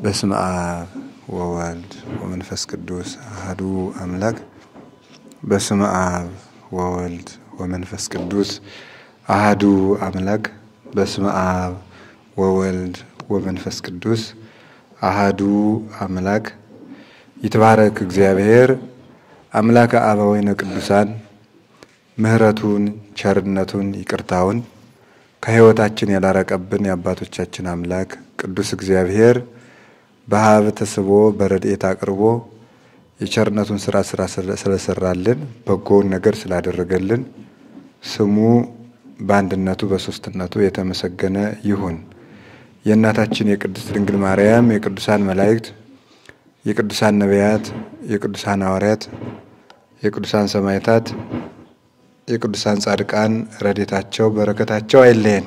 በስመ አብ ወወልድ ወመንፈስ ቅዱስ አሐዱ አምላክ በስመ አብ ወወልድ ወመንፈስ ቅዱስ አሐዱ አምላክ በስመ አብ ወወልድ ወመንፈስ ቅዱስ አሐዱ አምላክ ይትባረክ እግዚአብሔር አምላከ አበዊነ ቅዱሳን ምህረቱን ቸርነቱን ይቅርታውን ከሕይወታችን ያላረቀብን የአባቶቻችን አምላክ ቅዱስ እግዚአብሔር በሀብ ተስቦ በረድኤት አቅርቦ የቸርነቱን ስራ ስለሰራልን በጎውን ነገር ስላደረገልን ስሙ በአንድነቱ በሶስትነቱ የተመሰገነ ይሁን። የእናታችን የቅድስት ድንግል ማርያም የቅዱሳን መላእክት የቅዱሳን ነቢያት የቅዱሳን ሐዋርያት የቅዱሳን ሰማዕታት የቅዱሳን ጻድቃን ረድኤታቸው በረከታቸው አይለየን።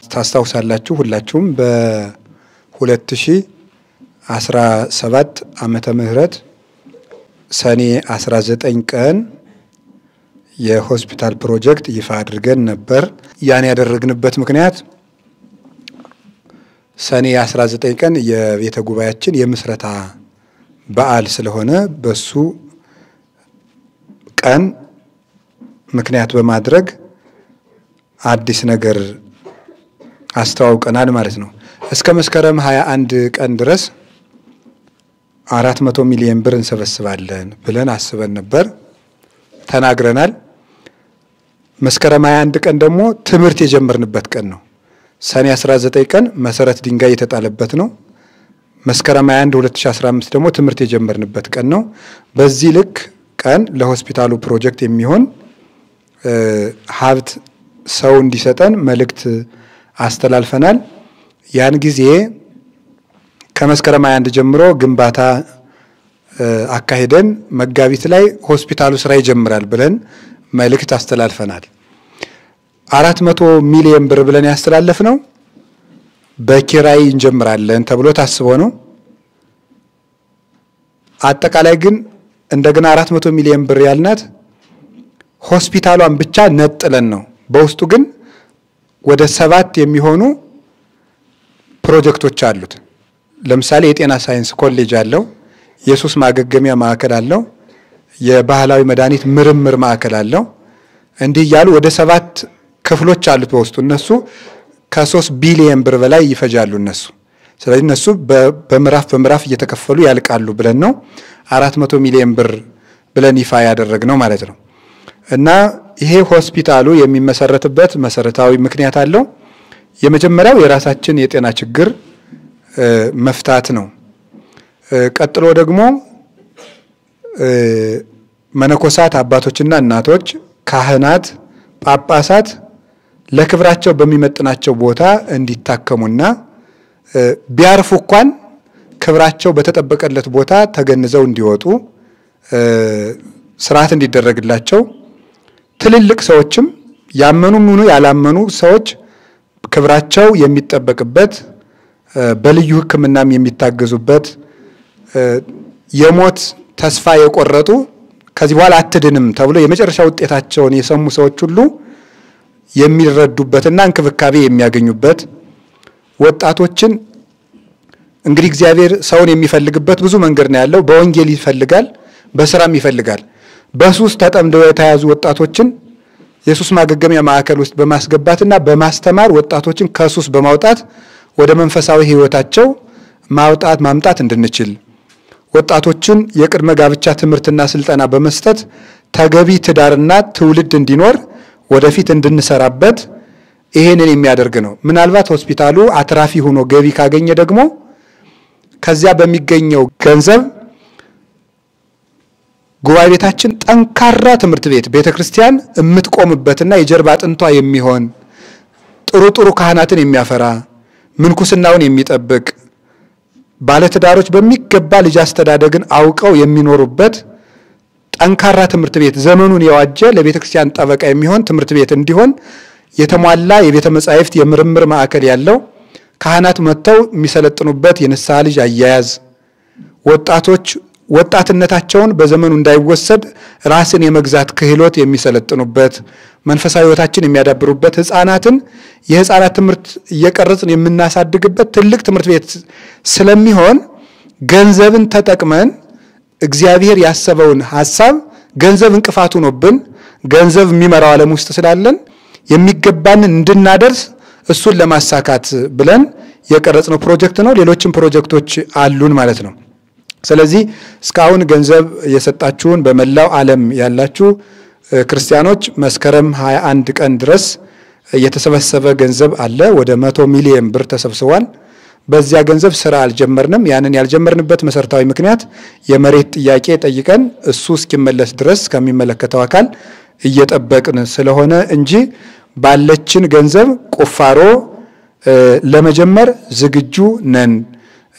ታስታውሳላችሁ ሁላችሁም በ2017 ዓመተ ምህረት ሰኔ 19 ቀን የሆስፒታል ፕሮጀክት ይፋ አድርገን ነበር። ያን ያደረግንበት ምክንያት ሰኔ 19 ቀን የቤተ ጉባኤያችን የምስረታ በዓል ስለሆነ በሱ ቀን ምክንያት በማድረግ አዲስ ነገር አስተዋውቀናል ማለት ነው። እስከ መስከረም 21 ቀን ድረስ 400 ሚሊዮን ብር እንሰበስባለን ብለን አስበን ነበር ተናግረናል። መስከረም 21 ቀን ደግሞ ትምህርት የጀመርንበት ቀን ነው። ሰኔ 19 ቀን መሰረት ድንጋይ የተጣለበት ነው። መስከረም 21 2015 ደግሞ ትምህርት የጀመርንበት ቀን ነው። በዚህ ልክ ቀን ለሆስፒታሉ ፕሮጀክት የሚሆን ሀብት ሰው እንዲሰጠን መልእክት አስተላልፈናል። ያን ጊዜ ከመስከረም 21 ጀምሮ ግንባታ አካሄደን መጋቢት ላይ ሆስፒታሉ ስራ ይጀምራል ብለን መልእክት አስተላልፈናል። 400 ሚሊዮን ብር ብለን ያስተላለፍነው በኪራይ እንጀምራለን ተብሎ ታስቦ ነው። አጠቃላይ ግን እንደገና 400 ሚሊዮን ብር ያልናት ሆስፒታሏን ብቻ ነጥለን ነው። በውስጡ ግን ወደ 7 የሚሆኑ ፕሮጀክቶች አሉት። ለምሳሌ የጤና ሳይንስ ኮሌጅ አለው፣ የሱስ ማገገሚያ ማዕከል አለው፣ የባህላዊ መድኃኒት ምርምር ማዕከል አለው። እንዲህ ያሉ ወደ 7 ክፍሎች አሉት በውስጡ። እነሱ ከ3 ቢሊዮን ብር በላይ ይፈጃሉ እነሱ። ስለዚህ እነሱ በምዕራፍ እየተከፈሉ ያልቃሉ ብለን ነው 400 ሚሊዮን ብር ብለን ይፋ ያደረግነው ማለት ነው። እና ይሄ ሆስፒታሉ የሚመሰረትበት መሰረታዊ ምክንያት አለው። የመጀመሪያው የራሳችን የጤና ችግር መፍታት ነው። ቀጥሎ ደግሞ መነኮሳት አባቶችና እናቶች፣ ካህናት፣ ጳጳሳት ለክብራቸው በሚመጥናቸው ቦታ እንዲታከሙና ቢያርፉ እንኳን ክብራቸው በተጠበቀለት ቦታ ተገንዘው እንዲወጡ ስርዓት እንዲደረግላቸው፣ ትልልቅ ሰዎችም ያመኑም ሆኑ ያላመኑ ሰዎች ክብራቸው የሚጠበቅበት በልዩ ሕክምናም የሚታገዙበት፣ የሞት ተስፋ የቆረጡ ከዚህ በኋላ አትድንም ተብሎ የመጨረሻ ውጤታቸውን የሰሙ ሰዎች ሁሉ የሚረዱበትና እንክብካቤ የሚያገኙበት፣ ወጣቶችን እንግዲህ እግዚአብሔር ሰውን የሚፈልግበት ብዙ መንገድ ነው ያለው። በወንጌል ይፈልጋል፣ በስራም ይፈልጋል። በሱስ ተጠምደው የተያዙ ወጣቶችን የሱስ ማገገሚያ ማዕከል ውስጥ በማስገባትና በማስተማር ወጣቶችን ከሱስ በማውጣት ወደ መንፈሳዊ ህይወታቸው ማምጣት እንድንችል፣ ወጣቶችን የቅድመ ጋብቻ ትምህርትና ስልጠና በመስጠት ተገቢ ትዳርና ትውልድ እንዲኖር ወደፊት እንድንሰራበት ይሄንን የሚያደርግ ነው። ምናልባት ሆስፒታሉ አትራፊ ሆኖ ገቢ ካገኘ ደግሞ ከዚያ በሚገኘው ገንዘብ ጉባኤ ቤታችን ጠንካራ ትምህርት ቤት ቤተክርስቲያን የምትቆምበትና የጀርባ አጥንቷ የሚሆን ጥሩ ካህናትን የሚያፈራ ምንኩስናውን የሚጠብቅ ባለትዳሮች በሚገባ ልጅ አስተዳደግን አውቀው የሚኖሩበት ጠንካራ ትምህርት ቤት ዘመኑን የዋጀ ለቤተክርስቲያን ጠበቃ የሚሆን ትምህርት ቤት እንዲሆን የተሟላ የቤተ መጻሕፍት የምርምር ማዕከል ያለው ካህናት መጥተው የሚሰለጥኑበት የንስሐ ልጅ አያያዝ፣ ወጣቶች ወጣትነታቸውን በዘመኑ እንዳይወሰድ ራስን የመግዛት ክህሎት የሚሰለጥኑበት መንፈሳዊ ሕይወታችን የሚያዳብሩበት ሕፃናትን የሕፃናት ትምህርት እየቀረጽን የምናሳድግበት ትልቅ ትምህርት ቤት ስለሚሆን ገንዘብን ተጠቅመን እግዚአብሔር ያሰበውን ሐሳብ ገንዘብ እንቅፋቱ ነውብን ገንዘብ የሚመራው ዓለም ውስጥ ስላለን የሚገባንን እንድናደርስ እሱን ለማሳካት ብለን የቀረጽነው ፕሮጀክት ነው። ሌሎችም ፕሮጀክቶች አሉን ማለት ነው። ስለዚህ እስካሁን ገንዘብ የሰጣችሁን በመላው ዓለም ያላችሁ ክርስቲያኖች መስከረም 21 ቀን ድረስ የተሰበሰበ ገንዘብ አለ። ወደ 100 ሚሊዮን ብር ተሰብስቧል። በዚያ ገንዘብ ስራ አልጀመርንም። ያንን ያልጀመርንበት መሰረታዊ ምክንያት የመሬት ጥያቄ ጠይቀን እሱ እስኪመለስ ድረስ ከሚመለከተው አካል እየጠበቅን ስለሆነ እንጂ ባለችን ገንዘብ ቁፋሮ ለመጀመር ዝግጁ ነን።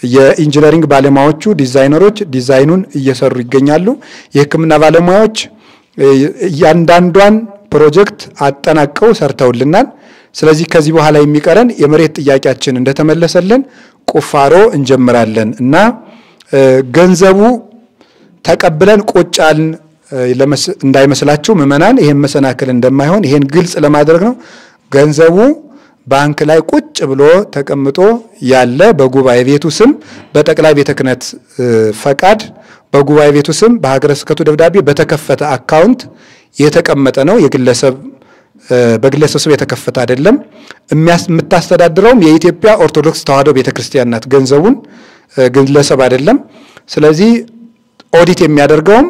የኢንጂነሪንግ ባለሙያዎቹ ዲዛይነሮች ዲዛይኑን እየሰሩ ይገኛሉ። የሕክምና ባለሙያዎች ያንዳንዷን ፕሮጀክት አጠናቀው ሰርተውልናል። ስለዚህ ከዚህ በኋላ የሚቀረን የመሬት ጥያቄያችን እንደተመለሰልን ቁፋሮ እንጀምራለን እና ገንዘቡ ተቀብለን ቁጫልን እንዳይመስላችሁ ምዕመናን ይሄን መሰናከል እንደማይሆን ይሄን ግልጽ ለማድረግ ነው። ገንዘቡ ባንክ ላይ ቁጭ ብሎ ተቀምጦ ያለ በጉባኤ ቤቱ ስም በጠቅላይ ቤተ ክህነት ፈቃድ በጉባኤ ቤቱ ስም በሀገረ ስብከቱ ደብዳቤ በተከፈተ አካውንት የተቀመጠ ነው። የግለሰብ በግለሰብ ስም የተከፈተ አይደለም። የምታስተዳድረውም የኢትዮጵያ ኦርቶዶክስ ተዋሕዶ ቤተክርስቲያን ናት። ገንዘቡን ግለሰብ አይደለም። ስለዚህ ኦዲት የሚያደርገውም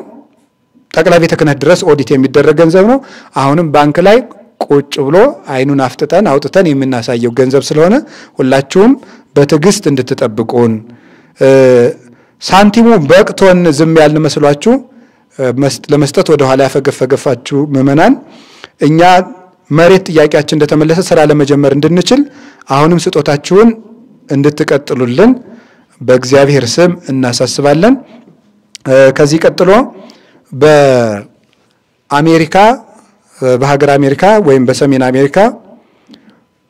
ጠቅላይ ቤተ ክህነት ድረስ ኦዲት የሚደረግ ገንዘብ ነው። አሁንም ባንክ ላይ ቁጭ ብሎ አይኑን አፍጥጠን አውጥተን የምናሳየው ገንዘብ ስለሆነ ሁላችሁም በትዕግስት እንድትጠብቁን ሳንቲሙ በቅቶን ዝም ያልን መስሏችሁ ለመስጠት ወደ ኋላ ያፈገፈገፋችሁ ምዕመናን እኛ መሬት ጥያቄያችን እንደተመለሰ ስራ ለመጀመር እንድንችል አሁንም ስጦታችሁን እንድትቀጥሉልን በእግዚአብሔር ስም እናሳስባለን። ከዚህ ቀጥሎ በአሜሪካ በሀገር አሜሪካ ወይም በሰሜን አሜሪካ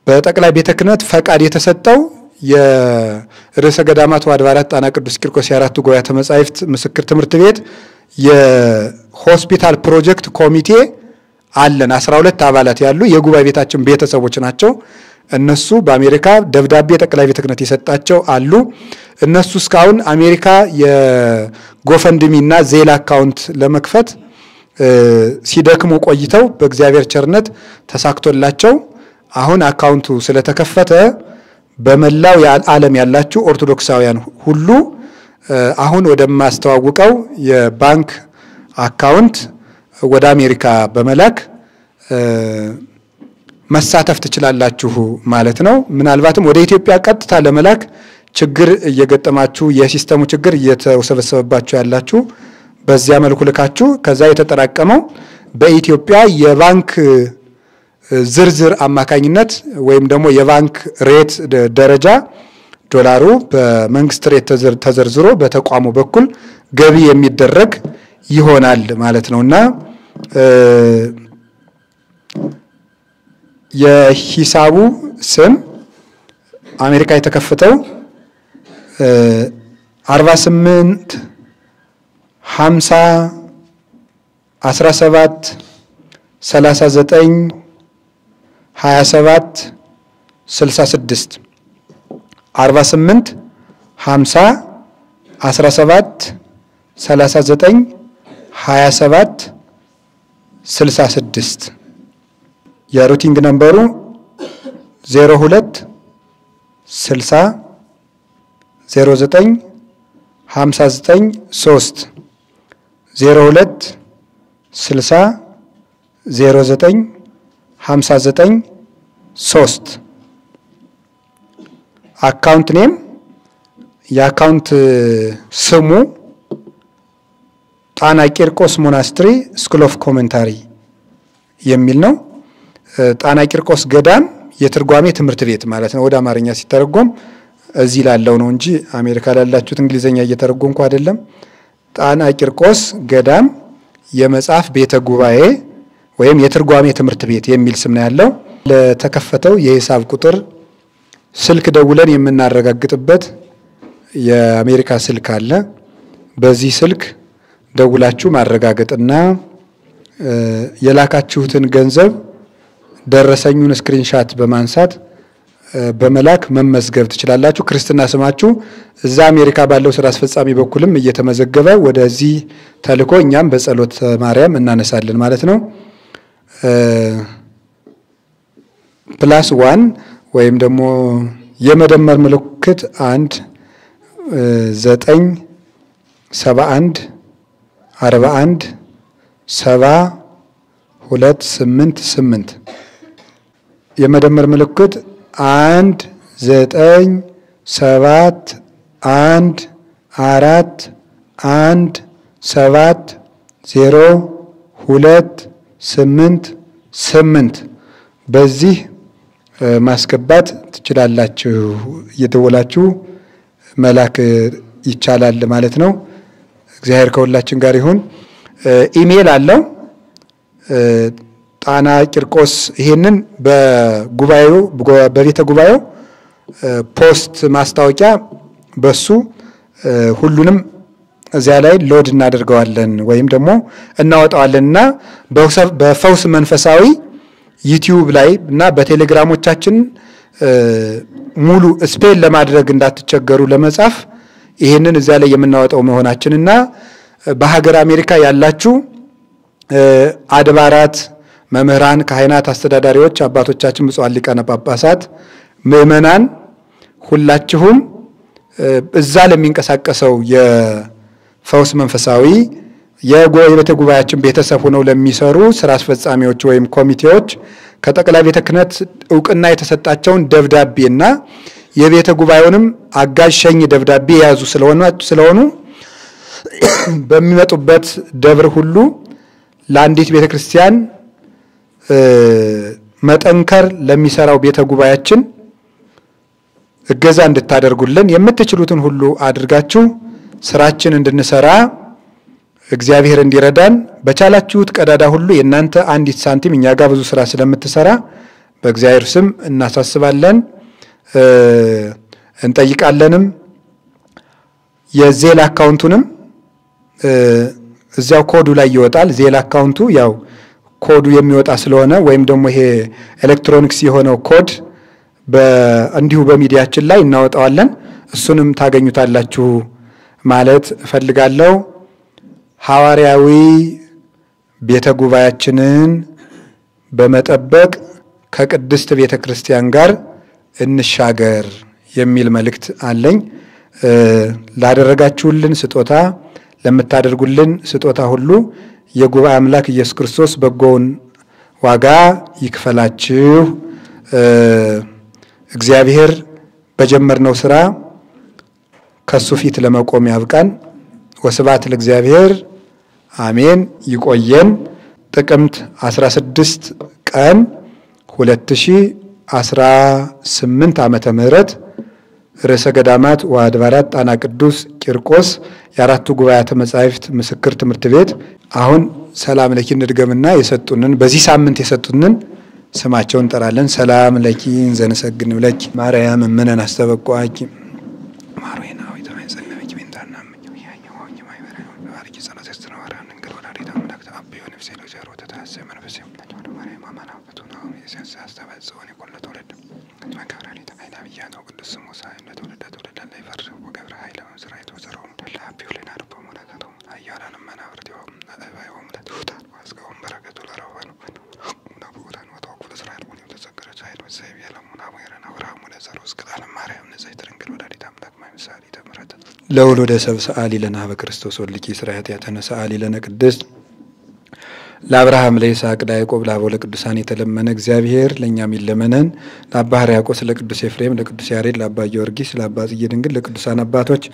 በጠቅላይ ቤተ ክህነት ፈቃድ የተሰጠው የርዕሰ ገዳማት ወአድባራት ጣና ቅዱስ ቂርቆስ የአራቱ ጉባኤያተ መጻሕፍት ምስክር ትምህርት ቤት የሆስፒታል ፕሮጀክት ኮሚቴ አለን። 12 አባላት ያሉ የጉባኤ ቤታችን ቤተሰቦች ናቸው። እነሱ በአሜሪካ ደብዳቤ ጠቅላይ ቤተ ክህነት የሰጣቸው አሉ። እነሱ እስካሁን አሜሪካ የጎፈንድሚና ዜል አካውንት ለመክፈት ሲደክሙ ቆይተው በእግዚአብሔር ቸርነት ተሳክቶላቸው አሁን አካውንቱ ስለተከፈተ በመላው ዓለም ያላችሁ ኦርቶዶክሳውያን ሁሉ አሁን ወደማስተዋውቀው የባንክ አካውንት ወደ አሜሪካ በመላክ መሳተፍ ትችላላችሁ ማለት ነው። ምናልባትም ወደ ኢትዮጵያ ቀጥታ ለመላክ ችግር እየገጠማችሁ የሲስተሙ ችግር እየተወሰበሰበባችሁ ያላችሁ በዚያ መልኩ ልካችሁ ከዛ የተጠራቀመው በኢትዮጵያ የባንክ ዝርዝር አማካኝነት ወይም ደግሞ የባንክ ሬት ደረጃ ዶላሩ በመንግስት ሬት ተዘርዝሮ በተቋሙ በኩል ገቢ የሚደረግ ይሆናል ማለት ነውና የሂሳቡ ስም አሜሪካ የተከፈተው 48 50 17 39 27 66 48 50 17 39 27 66 የሩቲንግ ነምበሩ 02 60 09 59 3 02 60 09 59 3 አካውንት ኔም የአካውንት ስሙ ጣና ቂርቆስ ሞናስትሪ ስኩል ኦፍ ኮሜንታሪ የሚል ነው። ጣና ቂርቆስ ገዳም የትርጓሜ ትምህርት ቤት ማለት ነው። ወደ አማርኛ ሲተረጎም እዚህ ላለው ነው እንጂ አሜሪካ ላላችሁት እንግሊዘኛ እየተረጎምኩ አይደለም። ጣና ቂርቆስ ገዳም የመጽሐፍ ቤተ ጉባኤ ወይም የትርጓሜ ትምህርት ቤት የሚል ስም ነው ያለው። ለተከፈተው የሂሳብ ቁጥር ስልክ ደውለን የምናረጋግጥበት የአሜሪካ ስልክ አለ። በዚህ ስልክ ደውላችሁ ማረጋገጥና የላካችሁትን ገንዘብ ደረሰኙን ስክሪንሻት በማንሳት በመላክ መመዝገብ ትችላላችሁ። ክርስትና ስማችሁ እዛ አሜሪካ ባለው ስራ አስፈጻሚ በኩልም እየተመዘገበ ወደዚህ ተልኮ እኛም በጸሎተ ማርያም እናነሳለን ማለት ነው። +1 ወይም ደግሞ የመደመር ምልክት 1 9 71 41 70 2 8 8 የመደመር ምልክት 1 9 7 1 4 1 7 0 2 8 8 በዚህ ማስገባት ትችላላችሁ። እየደወላችሁ መላክ ይቻላል ማለት ነው። እግዚአብሔር ከሁላችን ጋር ይሁን። ኢሜል አለው ጣና ቂርቆስ። ይሄንን በጉባኤው በቤተ ጉባኤው ፖስት ማስታወቂያ በሱ ሁሉንም እዚያ ላይ ሎድ እናደርገዋለን ወይም ደግሞ እናወጣዋለንና በፈውስ መንፈሳዊ ዩቲዩብ ላይ እና በቴሌግራሞቻችን ሙሉ ስፔል ለማድረግ እንዳትቸገሩ ለመጻፍ ይሄንን እዚያ ላይ የምናወጣው መሆናችንና በሀገር አሜሪካ ያላችሁ አድባራት፣ መምህራን፣ ካህናት፣ አስተዳዳሪዎች፣ አባቶቻችን፣ ብፁዓን ሊቃነ ጳጳሳት፣ ምእመናን ሁላችሁም እዛ ለሚንቀሳቀሰው የፈውስ መንፈሳዊ የቤተ ጉባኤያችን ቤተሰብ ሆነው ለሚሰሩ ስራ አስፈጻሚዎች ወይም ኮሚቴዎች ከጠቅላይ ቤተ ክህነት ዕውቅና የተሰጣቸውን ደብዳቤና የቤተ ጉባኤውንም አጋዥ ሸኝ ደብዳቤ ያዙ ስለሆኑ በሚመጡበት ደብር ሁሉ ለአንዲት ቤተ ክርስቲያን መጠንከር ለሚሰራው ቤተ ጉባኤያችን እገዛ እንድታደርጉልን የምትችሉትን ሁሉ አድርጋችሁ ስራችን እንድንሰራ እግዚአብሔር እንዲረዳን በቻላችሁት ቀዳዳ ሁሉ የናንተ አንዲት ሳንቲም እኛ ጋር ብዙ ስራ ስለምትሰራ በእግዚአብሔር ስም እናሳስባለን እንጠይቃለንም። የዜል አካውንቱንም እዛው ኮዱ ላይ ይወጣል። ዜል አካውንቱ ያው ኮዱ የሚወጣ ስለሆነ ወይም ደግሞ ይሄ ኤሌክትሮኒክስ የሆነው ኮድ እንዲሁ በሚዲያችን ላይ እናወጣዋለን። እሱንም ታገኙታላችሁ ማለት እፈልጋለሁ። ሐዋርያዊ ቤተ ጉባኤያችንን በመጠበቅ ከቅድስት ቤተ ክርስቲያን ጋር እንሻገር የሚል መልእክት አለኝ። ላደረጋችሁልን ስጦታ ለምታደርጉልን ስጦታ ሁሉ የጉባኤ አምላክ ኢየሱስ ክርስቶስ በጎውን ዋጋ ይክፈላችሁ። እግዚአብሔር በጀመርነው ስራ ከሱ ፊት ለመቆም ያብቃን። ወስብሐት ለእግዚአብሔር አሜን። ይቆየን። ጥቅምት 16 ቀን 2018 ዓመተ ምህረት ርዕሰ ገዳማት ወአድባራት ጣና ቅዱስ ቂርቆስ የአራቱ ጉባኤያተ መጻሕፍት ምስክር ትምህርት ቤት። አሁን ሰላም ለኪ እንድገምና የሰጡንን በዚህ ሳምንት የሰጡንን ስማቸውን እንጠራለን። ሰላም ለኪ እንዘንሰግን ብለኪ ማርያም እምነን አስተበቋቂ ማርያም ለወልደ ሰብ ሰአሊ ለነ በክርስቶስ ወልኪ ስራያት ያተነሳ አሊ ለነ ቅድስት ለአብርሃም ለይስሐቅ ለያዕቆብ ለአበው ለቅዱሳን የተለመነ እግዚአብሔር ለኛም ይለመነን። ለአባ ሕርያቆስ ለቅዱስ ኤፍሬም ለቅዱስ ያሬድ ለአባ ጊዮርጊስ ለአባ ጽጌ ድንግል ለቅዱሳን አባቶች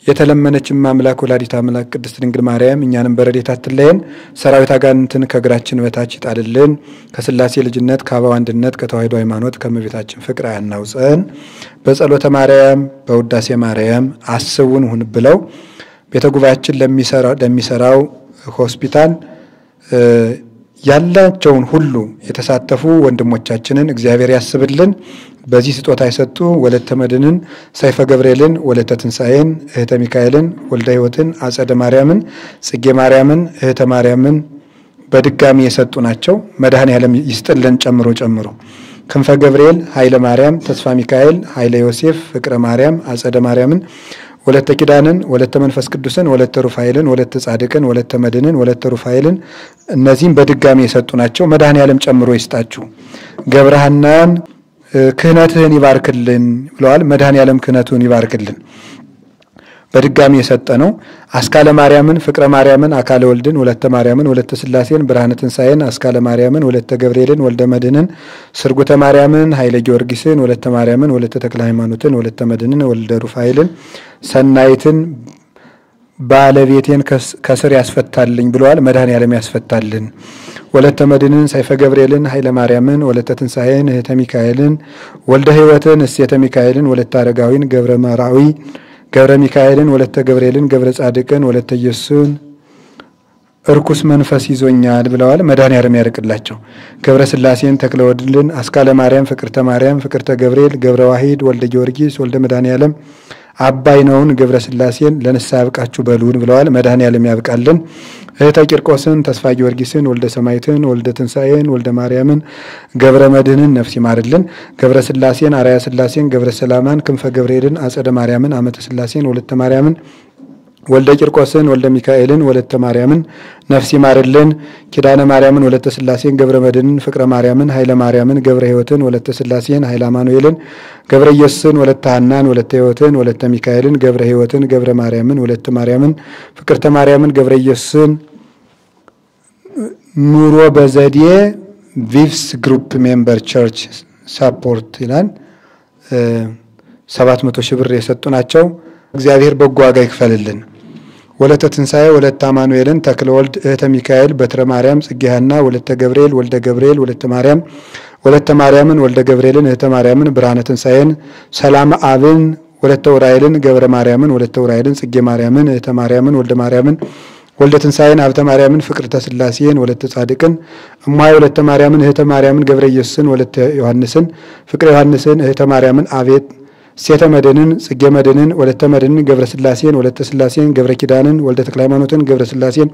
የተለመነችም አምላክ ወላዲተ አምላክ ቅድስት ድንግል ማርያም እኛንም በረድኤታ አትለየን። ሰራዊት አጋንንትን ከእግራችን በታች ይጣልልን። ከሥላሴ ልጅነት ከአበው አንድነት ከተዋሕዶ ሃይማኖት ከእመቤታችን ፍቅር አያናውፀን። በጸሎተ ማርያም በውዳሴ ማርያም አስቡን ሁን ብለው ቤተ ጉባኤያችን ለሚሰራው ሆስፒታል ያላቸውን ሁሉ የተሳተፉ ወንድሞቻችንን እግዚአብሔር ያስብልን። በዚህ ስጦታ የሰጡ ወለተ መድንን፣ ሰይፈ ገብርኤልን፣ ወለተ ትንሣኤን፣ እህተ ሚካኤልን፣ ወልደ ሕይወትን፣ አጸደ ማርያምን፣ ጽጌ ማርያምን፣ እህተ ማርያምን በድጋሚ የሰጡ ናቸው። መድኃኔዓለም ይስጥልን ጨምሮ ጨምሮ። ክንፈ ገብርኤል፣ ኃይለ ማርያም፣ ተስፋ ሚካኤል፣ ኃይለ ዮሴፍ፣ ፍቅረ ማርያም፣ አጸደ ማርያምን፣ ወለተ ኪዳንን፣ ወለተ መንፈስ ቅዱስን፣ ወለተ ሩፋኤልን፣ ወለተ ጻድቅን፣ ወለተ መድንን፣ ወለተ ሩፋኤልን እነዚህም በድጋሚ የሰጡ ናቸው። መድኃኔዓለም ጨምሮ ይስጣችሁ። ገብረሃናን ክህነትህን ይባርክልን ብለዋል። መድኃኔዓለም ክህነቱን ይባርክልን። በድጋሚ የሰጠ ነው። አስካለ ማርያምን፣ ፍቅረ ማርያምን፣ አካለ ወልድን፣ ወለተ ማርያምን፣ ወለተ ስላሴን፣ ብርሃነ ትንሣኤን፣ አስካለ ማርያምን፣ ወለተ ገብርኤልን፣ ወልደ መድህንን፣ ስርጉተ ማርያምን፣ ኃይለ ጊዮርጊስን፣ ወለተ ማርያምን፣ ወለተ ተክለ ሃይማኖትን፣ ወለተ መድህንን፣ ወልደ ሩፋኤልን፣ ሰናይትን ባለቤቴን ከስር ያስፈታልኝ ብለዋል። መድኃኔዓለም ያስፈታልን። ወለተ መድህንን፣ ሰይፈ ገብርኤልን፣ ኃይለ ማርያምን፣ ወለተ ትንሣኤን፣ እህተ ሚካኤልን፣ ወልደ ሕይወትን፣ እሴተ ሚካኤልን፣ ወለተ አረጋዊን፣ ገብረ መራዊ ገብረ ሚካኤልን፣ ወለተ ገብርኤልን፣ ገብረ ጻድቅን፣ ወለተ ኢየሱስን እርኩስ መንፈስ ይዞኛል ብለዋል። መድኃኔዓለም ያርቅላቸው። ገብረ ስላሴን፣ ተክለ ወልድን፣ አስካለ ማርያም፣ ፍቅርተ ማርያም፣ ፍቅርተ ገብርኤል፣ ገብረ ዋሂድ፣ ወልደ ጊዮርጊስ፣ ወልደ መድኃኔዓለም አባይ ነውን ገብረ ስላሴን ለንስሐ ያብቃችሁ በሉን ብለዋል። መድኃኔዓለም ያብቃልን። እህተ ቂርቆስን፣ ተስፋ ጊዮርጊስን፣ ወልደ ሰማይትን፣ ወልደ ትንሣኤን፣ ወልደ ማርያምን፣ ገብረ መድህንን ነፍስ ይማርልን። ገብረ ስላሴን፣ አርአያ ስላሴን፣ ገብረ ሰላማን፣ ክንፈ ገብርኤልን፣ አጸደ ማርያምን፣ አመተ ስላሴን፣ ወለተ ማርያምን፣ ወልደ ቂርቆስን፣ ወልደ ሚካኤልን፣ ወለተ ማርያምን ነፍስ ይማርልን። ኪዳነ ማርያምን፣ ወለተ ስላሴን፣ ገብረ መድህንን፣ ፍቅረ ማርያምን፣ ኃይለ ማርያምን፣ ገብረ ሕይወትን፣ ወለተ ስላሴን፣ ኃይለ አማኑኤልን፣ ገብረ ኢየሱስን፣ ወለተ ሐናን፣ ወለተ ሕይወትን፣ ወለተ ሚካኤልን፣ ገብረ ሕይወትን፣ ገብረ ማርያምን፣ ወለተ ማርያምን፣ ፍቅርተ ማርያምን፣ ገብረ ኢየሱስን ኑሮ በዘዴ ቪቭስ ግሩፕ ሜምበር ቸርች ሳፖርት ይላል። 700 ሺህ ብር የሰጡ ናቸው። እግዚአብሔር በጎ ዋጋ ይክፈልልን። ወለተ ትንሣኤ፣ ወለተ አማኑኤልን፣ ተክለ ወልድ፣ እህተ ሚካኤል፣ በትረ ማርያም፣ ጽጌሃና፣ ወለተ ገብርኤል፣ ወልደ ገብርኤል፣ ወለተ ማርያም፣ ወለተ ማርያምን፣ ወልደ ገብርኤልን፣ እህተ ማርያምን፣ ብርሃነ ትንሣኤን፣ ሰላም አብን፣ ወለተ ዑራኤልን፣ ገብረ ማርያምን፣ ወለተ ዑራኤልን፣ ጽጌ ማርያምን፣ እህተ ማርያምን፣ ወልደ ማርያምን፣ ወልደ ትንሣኤን፣ ሀብተ ማርያምን፣ ፍቅርተ ስላሴን፣ ወለተ ጻድቅን፣ እማይ ወለተ ማርያምን፣ እህተ ማርያምን፣ ገብረ ኢየሱስን፣ ወለተ ዮሐንስን፣ ፍቅረ ዮሐንስን፣ እህተ ማርያምን፣ አቤት ሴተ መድህንን፣ ጽጌ መድህንን፣ ወለተ መድህንን፣ ገብረ ስላሴን፣ ወለተ ስላሴን፣ ገብረ ኪዳንን፣ ወልደ ተክለ ሃይማኖትን፣ ገብረ ስላሴን፣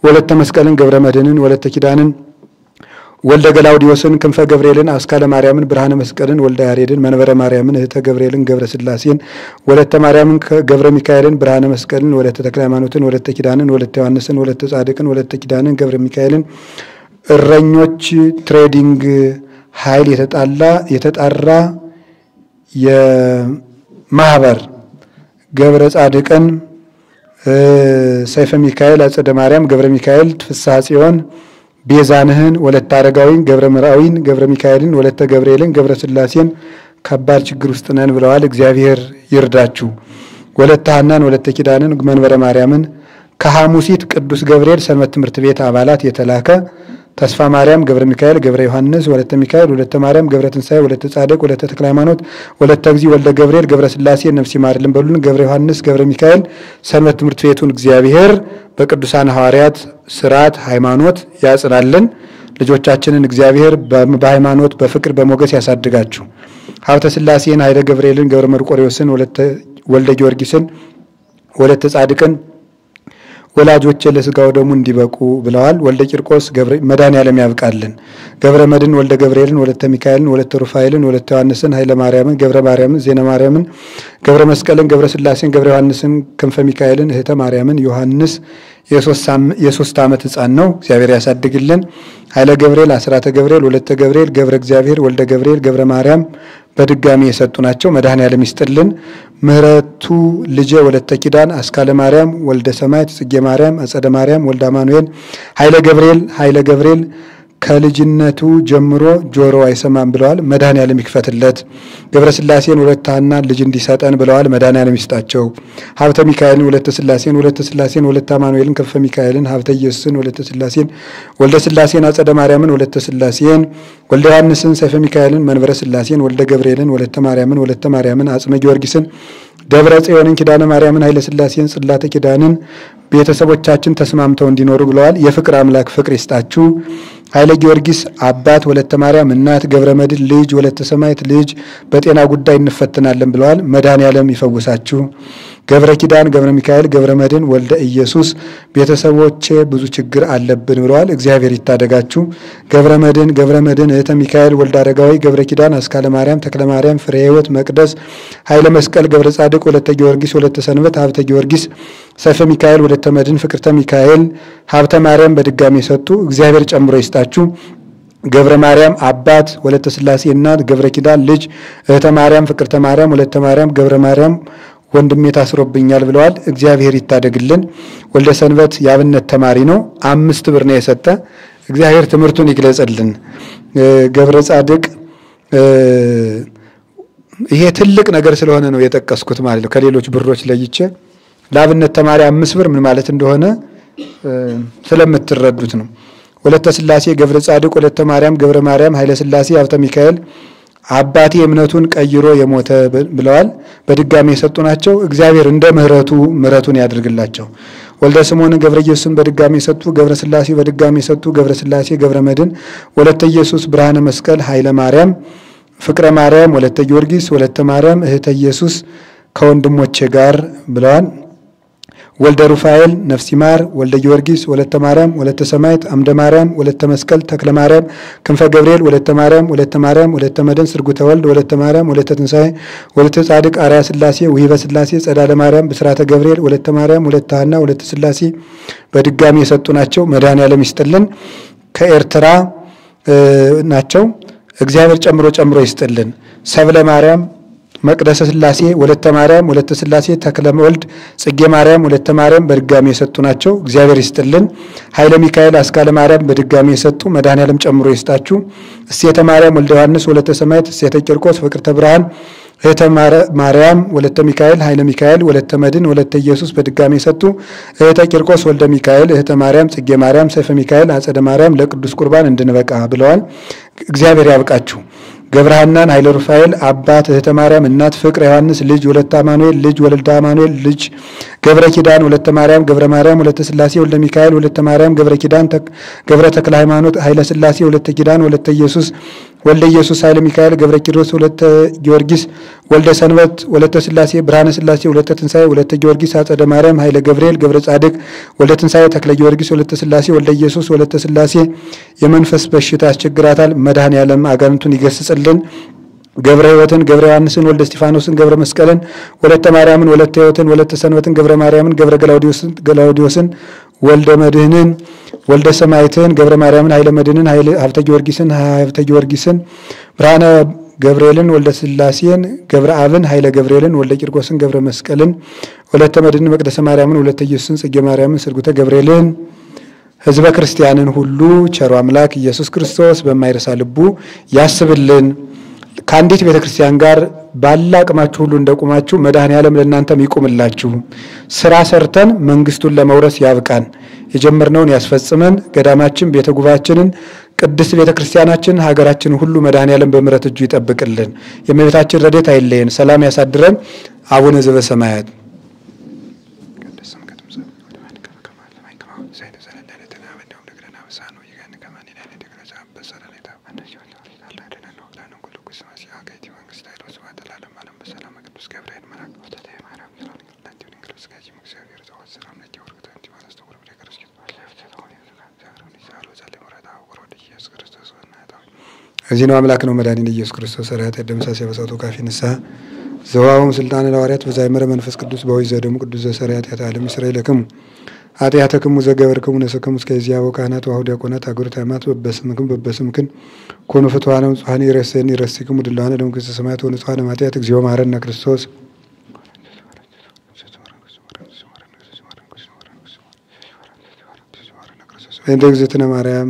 ወለተ መስቀልን፣ ገብረ መድህንን፣ ወለተ ኪዳንን፣ ወልደ ገላውዲዮስን፣ ክንፈ ገብርኤልን፣ አስካለ ማርያምን፣ ብርሃነ መስቀልን፣ ወልደ ያሬድን፣ መንበረ ማርያምን፣ እህተ ገብርኤልን፣ ገብረ ስላሴን፣ ወለተ ማርያምን፣ ገብረ ሚካኤልን፣ ብርሃነ መስቀልን፣ ወለተ ተክለ ሃይማኖትን፣ ወለተ ኪዳንን፣ ወለተ ዮሐንስን፣ ወለተ ጻድቅን፣ ወለተ ኪዳንን፣ ገብረ ሚካኤልን፣ እረኞች ትሬዲንግ ኃይል የተጣራ የማህበር ገብረ ጻድቅን፣ ሰይፈ ሚካኤል፣ አጸደ ማርያም፣ ገብረ ሚካኤል፣ ፍስሐ ጽዮን፣ ቤዛንህን፣ ወለተ አረጋዊን፣ ገብረ ምርአዊን፣ ገብረ ሚካኤልን፣ ወለተ ገብርኤልን፣ ገብረ ስላሴን ከባድ ችግር ውስጥ ነን ብለዋል። እግዚአብሔር ይርዳችሁ። ወለተ ሐናን፣ ወለተ ኪዳንን፣ መንበረ ማርያምን፣ ከሐሙሲት ቅዱስ ገብርኤል ሰንበት ትምህርት ቤት አባላት የተላከ ተስፋ ማርያም፣ ገብረ ሚካኤል፣ ገብረ ዮሐንስ፣ ወለተ ሚካኤል፣ ወለተ ማርያም፣ ገብረ ትንሣኤ፣ ወለተ ጻድቅ፣ ወለተ ተክለ ሃይማኖት፣ ወለተ እግዚእ፣ ወልደ ገብርኤል፣ ገብረ ስላሴ ነፍስ ይማርልን በሉን። ገብረ ዮሐንስ፣ ገብረ ሚካኤል ሰንበት ትምህርት ቤቱን እግዚአብሔር በቅዱሳን ሐዋርያት ስርዓት ሃይማኖት ያጽናልን። ልጆቻችንን እግዚአብሔር በሃይማኖት በፍቅር በሞገስ ያሳድጋችሁ። ሀብተ ስላሴን፣ ኃይለ ገብርኤልን፣ ገብረ መርቆሬዎስን፣ ወልደ ጊዮርጊስን፣ ወለተ ጻድቅን ወላጆች ለስጋው ደሙ እንዲበቁ ብለዋል። ወልደ ቂርቆስ መድኃኔዓለም ያብቃልን። ገብረ መድህን፣ ወልደ ገብርኤልን፣ ወለተ ሚካኤልን፣ ወለተ ሩፋኤልን፣ ወለተ ዮሐንስን፣ ኃይለ ማርያምን፣ ገብረ ማርያምን፣ ዜና ማርያምን፣ ገብረ መስቀልን፣ ገብረ ስላሴን፣ ገብረ ዮሐንስን፣ ክንፈ ሚካኤልን፣ እህተ ማርያምን፣ ዮሐንስ የ3 ዓመት ሕፃን ነው። እግዚአብሔር ያሳድግልን። ኃይለ ገብርኤል፣ አስራተ ገብርኤል፣ ወለተ ገብርኤል፣ ገብረ እግዚአብሔር፣ ወልደ ገብርኤል፣ ገብረ ማርያም በድጋሚ የሰጡ ናቸው። መድኃኔዓለም ይስጥልን። ምህረቱ ልጄ፣ ወለተ ኪዳን፣ አስካለ ማርያም፣ ወልደ ሰማያት፣ ጽጌ ማርያም፣ አጸደ ማርያም፣ ወልደ አማኑኤል፣ ኃይለ ገብርኤል ከልጅነቱ ጀምሮ ጆሮ አይሰማም ብለዋል። መድኃኔዓለም ይክፈትለት። ገብረ ስላሴን፣ ወለተ ሐናን ልጅ እንዲሰጠን ብለዋል። መድኃኔዓለም ይስጣቸው። ሀብተ ሚካኤልን፣ ወለተ ስላሴን፣ ወለተ አማኑኤልን፣ ክንፈ ሚካኤልን፣ ሀብተ ኢየሱስን፣ ወለተ ስላሴን፣ ወልደ ስላሴን፣ አጸደ ማርያምን፣ ወለተ ስላሴን፣ ወልደ ዮሐንስን፣ ሰይፈ ሚካኤልን፣ መንበረ ስላሴን፣ ወልደ ገብርኤልን፣ ወለተ ማርያምን፣ አጽመ ጊዮርጊስን፣ ደብረ ጽዮንን፣ ኪዳነ ማርያምን፣ ኃይለ ስላሴን፣ ጽላተ ኪዳንን ቤተሰቦቻችን ተስማምተው እንዲኖሩ ብለዋል። የፍቅር አምላክ ፍቅር ይስጣችሁ። ኃይለ ጊዮርጊስ አባት፣ ወለተ ማርያም እናት፣ ገብረ መድኅን ልጅ፣ ወለተ ሰማዕት ልጅ በጤና ጉዳይ እንፈትናለን ብለዋል። መድኃኔዓለም ይፈውሳችሁ። ገብረ ኪዳን፣ ገብረ ሚካኤል፣ ገብረ መድኅን ወልደ ኢየሱስ ቤተሰቦቼ ብዙ ችግር አለብን ብለዋል። እግዚአብሔር ይታደጋችሁ። ገብረ መድኅን እህተ ሚካኤል ወልደ አረጋዊ፣ ገብረ ኪዳን፣ አስካለ ማርያም፣ ተክለ ማርያም፣ ፍሬ ሕይወት፣ መቅደስ፣ ኃይለ መስቀል፣ ገብረ ጻድቅ፣ ወለተ ጊዮርጊስ፣ ወለተ ሰንበት፣ ሀብተ ጊዮርጊስ፣ ሰይፈ ሚካኤል፣ ወለተ መድኅን፣ ፍቅርተ ሚካኤል፣ ሀብተ ማርያም በድጋሚ ሰጡ። እግዚአብሔር ጨምሮ ይስጣችሁ። ገብረ ማርያም አባት፣ ወለተ ሥላሴ እናት፣ ገብረ ኪዳን ልጅ፣ እህተ ማርያም፣ ፍቅርተ ማርያም፣ ወለተ ማርያም፣ ገብረ ማርያም ወንድሜ ታስሮብኛል ብለዋል። እግዚአብሔር ይታደግልን። ወልደ ሰንበት የአብነት ተማሪ ነው። 5 ብር ነው የሰጠ። እግዚአብሔር ትምህርቱን ይግለጽልን። ገብረ ጻድቅ ይሄ ትልቅ ነገር ስለሆነ ነው የጠቀስኩት ማለት ነው። ከሌሎች ብሮች ለይቼ ለአብነት ተማሪ 5 ብር ምን ማለት እንደሆነ ስለምትረዱት ነው። ወለተ ሥላሴ ገብረ ጻድቅ፣ ወለተ ማርያም ገብረ ማርያም፣ ኃይለ ሥላሴ ሀብተ ሚካኤል አባቴ እምነቱን ቀይሮ የሞተ ብለዋል። በድጋሚ የሰጡ ናቸው። እግዚአብሔር እንደ ምሕረቱን ያድርግላቸው። ወልደ ስምዖን ገብረ ኢየሱስን በድጋሚ የሰጡ፣ ገብረ ሥላሴ በድጋሚ የሰጡ፣ ገብረ ሥላሴ ገብረ መድኅን፣ ወለተ ኢየሱስ ብርሃነ መስቀል፣ ኃይለ ማርያም፣ ፍቅረ ማርያም፣ ወለተ ጊዮርጊስ፣ ወለተ ማርያም፣ እህተ ኢየሱስ ከወንድሞቼ ጋር ብለዋል። ወልደ ሩፋኤል ነፍሲ ማር፣ ወልደ ጊዮርጊስ፣ ወለተ ማርያም፣ ወለተ ሰማዕት፣ አምደ ማርያም፣ ወለተ መስቀል፣ ተክለ ማርያም፣ ክንፈ ገብርኤል፣ ወለተ ማርያም፣ ወለተ መድኅን፣ ስርጉተ ወልድ፣ ወለተ ማርያም፣ ወለተ ትንሣኤ፣ ወለተ ጻድቅ፣ አርያ ሥላሴ፣ ውሂበ ሥላሴ፣ ጸዳለ ማርያም፣ ብስራተ ገብርኤል፣ ወለተ ማርያም፣ ወለተ ሐና፣ ወለተ ሥላሴ በድጋሚ የሰጡ ናቸው። መድኃኔዓለም ይስጥልን። ከኤርትራ ናቸው። እግዚአብሔር ጨምሮ ይስጥልን። ሰብለ ማርያም፣ መቅደሰ ሥላሴ፣ ወለተ ማርያም፣ ወለተ ሥላሴ፣ ተክለ ወልድ፣ ጽጌ ማርያም፣ ወለተ ማርያም በድጋሚ የሰጡ ናቸው። እግዚአብሔር ይስጥልን። ኃይለ ሚካኤል፣ አስካለ ማርያም በድጋሚ የሰጡ መድኃኔዓለም ጨምሮ ይስጣችሁ። እሴተ ማርያም፣ ወልደ ዮሐንስ፣ ወለተ ሰማዕት፣ እሴተ ቂርቆስ፣ ፍቅርተ ብርሃን፣ እህተ ማርያም፣ ወለተ ሚካኤል፣ ኃይለ ሚካኤል፣ ወለተ መድኅን፣ ወለተ ኢየሱስ በድጋሚ የሰጡ እህተ ቂርቆስ፣ ወልደ ሚካኤል፣ እህተ ማርያም፣ ጽጌ ማርያም፣ ሰይፈ ሚካኤል፣ አጸደ ማርያም ለቅዱስ ቁርባን እንድንበቃ ብለዋል። እግዚአብሔር ያብቃችሁ። ገብረሃናን ኃይለ ሩፋኤል አባት፣ እህተ ማርያም እናት፣ ፍቅረ ዮሐንስ ልጅ፣ ወለተ አማኑኤል ልጅ፣ ወለተ አማኑኤል ልጅ፣ ገብረ ኪዳን፣ ወለተ ማርያም፣ ገብረ ማርያም፣ ወለተ ሥላሴ፣ ወልደ ሚካኤል፣ ወለተ ማርያም፣ ገብረ ኪዳን፣ ገብረ ተክለ ሃይማኖት፣ ኃይለ ሥላሴ፣ ወለተ ኪዳን፣ ወለተ ኢየሱስ፣ ወልደ ኢየሱስ፣ ኃይለ ሚካኤል፣ ገብረ ኪሮስ፣ ወለተ ጊዮርጊስ፣ ወልደ ሰንበት፣ ወለተ ሥላሴ፣ ብርሃነ ሥላሴ፣ ወለተ ትንሣኤ፣ ወለተ ጊዮርጊስ፣ አጸደ ማርያም፣ ኃይለ ገብርኤል፣ ገብረ ጻድቅ፣ ወልደ ትንሣኤ፣ ተክለ ጊዮርጊስ፣ ወለተ ሥላሴ፣ ወልደ ኢየሱስ፣ ወለተ ሥላሴ የመንፈስ በሽታ ያስቸግራታል። መድኃኔዓለም አጋንንቱን ይገስጽልን። ገብረ ሕይወትን፣ ገብረ ዮሐንስን፣ ወልደ እስጢፋኖስን፣ ገብረ መስቀልን፣ ወለተ ማርያምን፣ ወለተ ሕይወትን፣ ወለተ ሰንበትን፣ ገብረ ማርያምን፣ ገብረ ገላውዲዮስን፣ ወልደ መድኅንን፣ ወልደ ሰማዕትን፣ ገብረ ማርያምን፣ ኃይለ መድኅንን፣ ሀብተ ጊዮርጊስን፣ ብርሃነ ገብርኤልን፣ ወልደ ሥላሴን፣ ገብረ አብን፣ ኃይለ ገብርኤልን፣ ወልደ ቂርቆስን፣ ገብረ መስቀልን፣ ወለተ መድኅንን፣ መቅደሰ ማርያምን፣ ወለተ ኢየሱስን፣ ጽጌ ማርያምን፣ ስርጉተ ገብርኤልን ሕዝበ ክርስቲያንን ሁሉ ቸሩ አምላክ ኢየሱስ ክርስቶስ በማይረሳ ልቡ ያስብልን። ከአንዲት ቤተክርስቲያን ጋር ባላ አቅማችሁ ሁሉ እንደቆማችሁ መድኃኔዓለም ለእናንተም ይቁምላችሁ። ስራ ሰርተን መንግስቱን ለመውረስ ያብቃን። የጀመርነውን ያስፈጽመን። ገዳማችን ቤተ ጉባኤያችንን ቅድስት ቤተክርስቲያናችን ሀገራችን ሁሉ መድኃኔዓለም በምሕረት እጁ ይጠብቅልን። የእመቤታችን ረድኤት አይለየን። ሰላም ያሳድረን። አቡነ ዘበሰማያት እዚህ ነው አምላክ ነው መድኃኒነ ኢየሱስ ክርስቶስ ሰራያት ደምሳሴ በሰውቱ ካፊ ንስሐ ዘዋውም ስልጣን ለሐዋርያት በዛይመረ መንፈስ ቅዱስ በወይ ዘደሙ ቅዱስ ዘሰራያት ያታለም እስራኤል ለከሙ ኃጢአተክሙ ዘገበርክሙ ነሰከሙ እስከዚያ ወካህናት ወአሁድ ዲያቆናት አገሩ ታይማት በበስምክን ኮኑ ፍትዋነ ጽሐኒ ይረስክሙ ድላነ ደምከ ሰማያት ወንጽሐነ ማጥያት እግዚኦ ማረነ ክርስቶስ እንደ እግዚእትነ ማርያም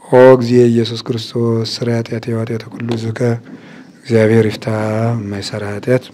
ኦ እግዚእ ኢየሱስ ክርስቶስ ስራ ኃጢአት የኃጢአት ሁሉ ዝከ እግዚአብሔር ይፍታ ማይሰራ ኃጢአት